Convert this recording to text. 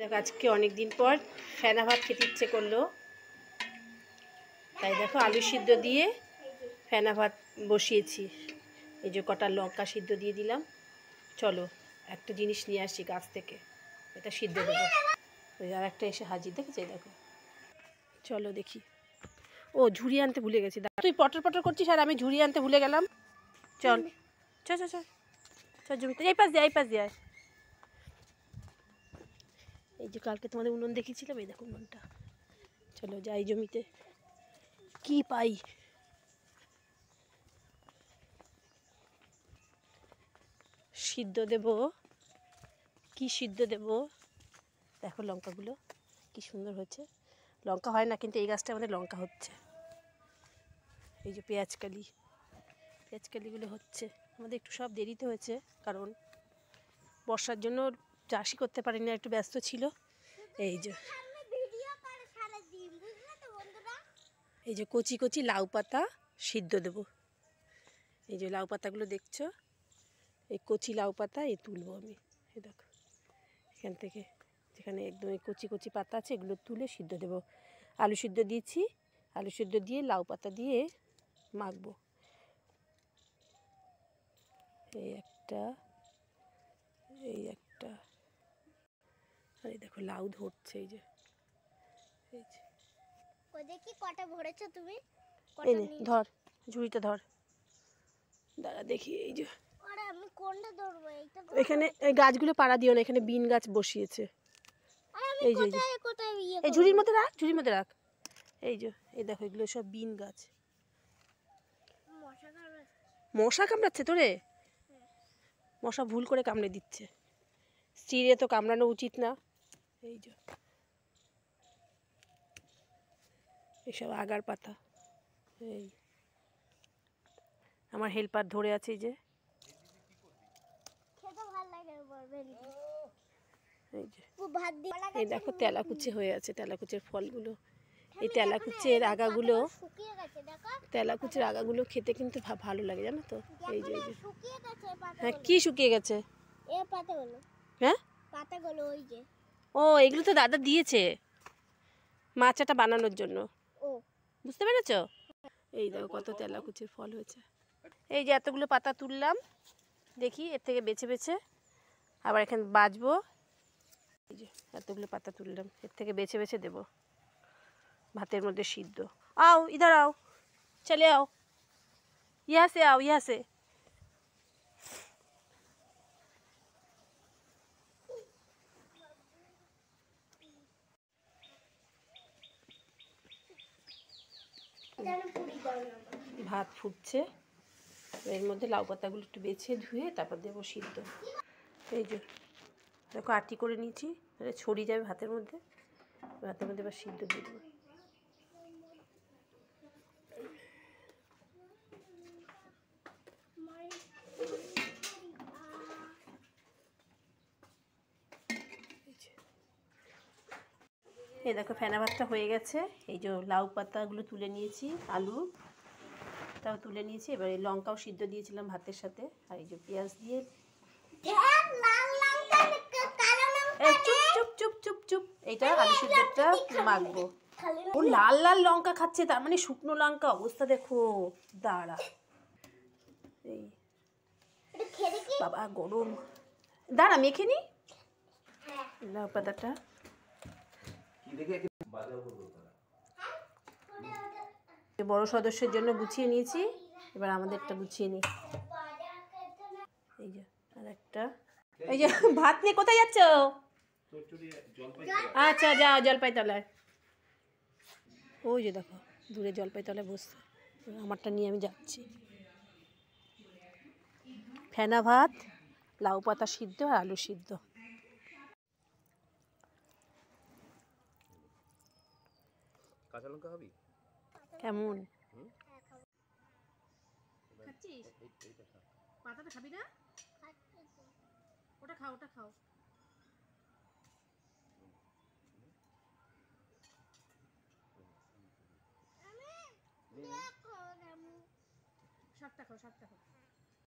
দেখো আজকে অনেক দিন পর ফেনা ভাত খেতে ইচ্ছে করলো, তাই দেখো আলু সিদ্ধ দিয়ে ফেনা ভাত বসিয়েছি। এই যে কটা লঙ্কা সিদ্ধ দিয়ে দিলাম। চলো একটা জিনিস নিয়ে আসি গাছ থেকে, এটা সিদ্ধ দেবো। ওই আর একটা এসে হাজির, দেখেছে দেখো। চলো দেখি। ও ঝুড়ি আনতে ভুলে গেছি। তুই পটর পটর করছিস আর আমি ঝুড়ি আনতে ভুলে গেলাম। চল চল চল চল চল জমিতে, এই পাশ দিয়ে এই পাশ দিয়ে। এই যে কালকে তোমাদের উনুন দেখিয়েছিলাম, এই দেখো উনুনটা। চলো যাই জমিতে, কি পাই। সিদ্ধ দেব, কি সিদ্ধ দেব দেখো। লঙ্কাগুলো কি সুন্দর হচ্ছে। লঙ্কা হয় না কিন্তু এই গাছটা আমাদের লঙ্কা হচ্ছে। এই যে পেঁয়াজকালিগুলো হচ্ছে। আমাদের একটু সব দেরিতে হয়েছে, কারণ বর্ষার জন্য চাষই করতে পারিনি, একটু ব্যস্ত ছিল। এই যে কচি কচি লাউ পাতা সিদ্ধ দেব। এই যে লাউ পাতাগুলো দেখছো, এই কচি লাউ পাতা এই তুলবো আমি। এই দেখো এখান থেকে, যেখানে একদম এই কচি কচি পাতা আছে এগুলো তুলে সিদ্ধ দেব। আলু সিদ্ধ দিয়েছি, আলু সিদ্ধ দিয়ে লাউ পাতা দিয়ে মাখবো। এই একটা, এই একটা, আর এই দেখো লাউ ধরছে। এই যে দেখি কটা ভরেছো তুমি। এই নে ধর, ঝুড়িটা ধর, দাঁড়া দেখি। এই যে আমি কোনটা ধরবো? এইটা এখানে এই গাছগুলো পাড়া দিও না, এখানে বিন গাছ বসিয়েছে। এই যে এই ঝুড়ির মধ্যে রাখ, ঝুড়ির মধ্যে রাখ। এই যে এই দেখো এগুলো সব বিন গাছ। মশা কামড়াচ্ছে তোরে? মশা ভুল করে কামড়ে দিচ্ছে, চিড়ে তো কামড়ানো উচিত না। এই যে এসব আগার পাতা। এই আমার হেল্পার ধরে আছে। এই যে এই দেখো তেলাকুচি হয়ে আছে, তেলাকুচের ফলগুলো। এই তেলাকুচের আগাগুলো, তেলাকুচের আগাগুলো খেতে কিন্তু ভালো লাগে, জানো তো। এই যে হ্যাঁ, কি শুকিয়ে গেছে? হ্যাঁ পাতাগুলো ওই যে। ও এগুলো তো দাদা দিয়েছে মাচাটা বানানোর জন্য, বুঝতে পেরেছ? এই দেখো কত তেলাকুচির ফল হয়েছে। এই যে এতগুলো পাতা তুললাম, দেখি এর থেকে বেছে বেছে আবার এখানে বাছবো। এই যে এতগুলো পাতা তুললাম, এর থেকে বেছে বেছে দেবো ভাতের মধ্যে সিদ্ধ। आओ इधर आओ, चले आओ, यहाँ से आओ, यहाँ से। ভাত ফুটছে, এর মধ্যে লাউ পাতাগুলো একটু বেছে ধুয়ে তারপর দেবো সিদ্ধ। এই যে দেখো আটি করে নিয়েছি, ছড়িয়ে যাবে ভাতের মধ্যে। ভাতের মধ্যে এবার সিদ্ধ দিয়ে দেবো। এই দেখো ফেনা ভাতটা হয়ে গেছে। এই যে লাউ পাতাগুলো তুলে নিয়েছি, আলুটাও তুলে নিয়েছি। এবার এই লঙ্কাও সিদ্ধ দিয়েছিলাম ভাতের সাথে, আর এই যে পেঁয়াজ দিয়ে। চুপ চুপ চুপ চুপ চুপ, এইটা আলু সিদ্ধটা মাখবো। ও লাল লাল লঙ্কা খাচ্ছে, তার মানে শুকনো লঙ্কা। অবস্থা দেখো, দাঁড়া। এই বাবা গরম, দাঁড়া মেখে নি লাউ পাতাটা। বড় সদস্যের জন্য গুছিয়ে নিয়েছি, এবার আমাদেরটা গুছিয়ে নিই। এই যে আর একটা, এই যে ভাত নিয়ে কোথায় যাচ্ছ? আচ্ছা যাও জলপাই তলায়। ওই যে দেখো দূরে জলপাই তলায় বসছে, আমারটা নিয়ে আমি যাচ্ছি। ফেনা ভাত, লাউ পাতা সিদ্ধ আর আলু সিদ্ধ। কাঁচা লঙ্কা খাবি? কেমন খাচ্ছিস? পাতাটা খাবি না? ওটা খাও, ওটা খাও। শাকটা খাও, শাকটা খাও।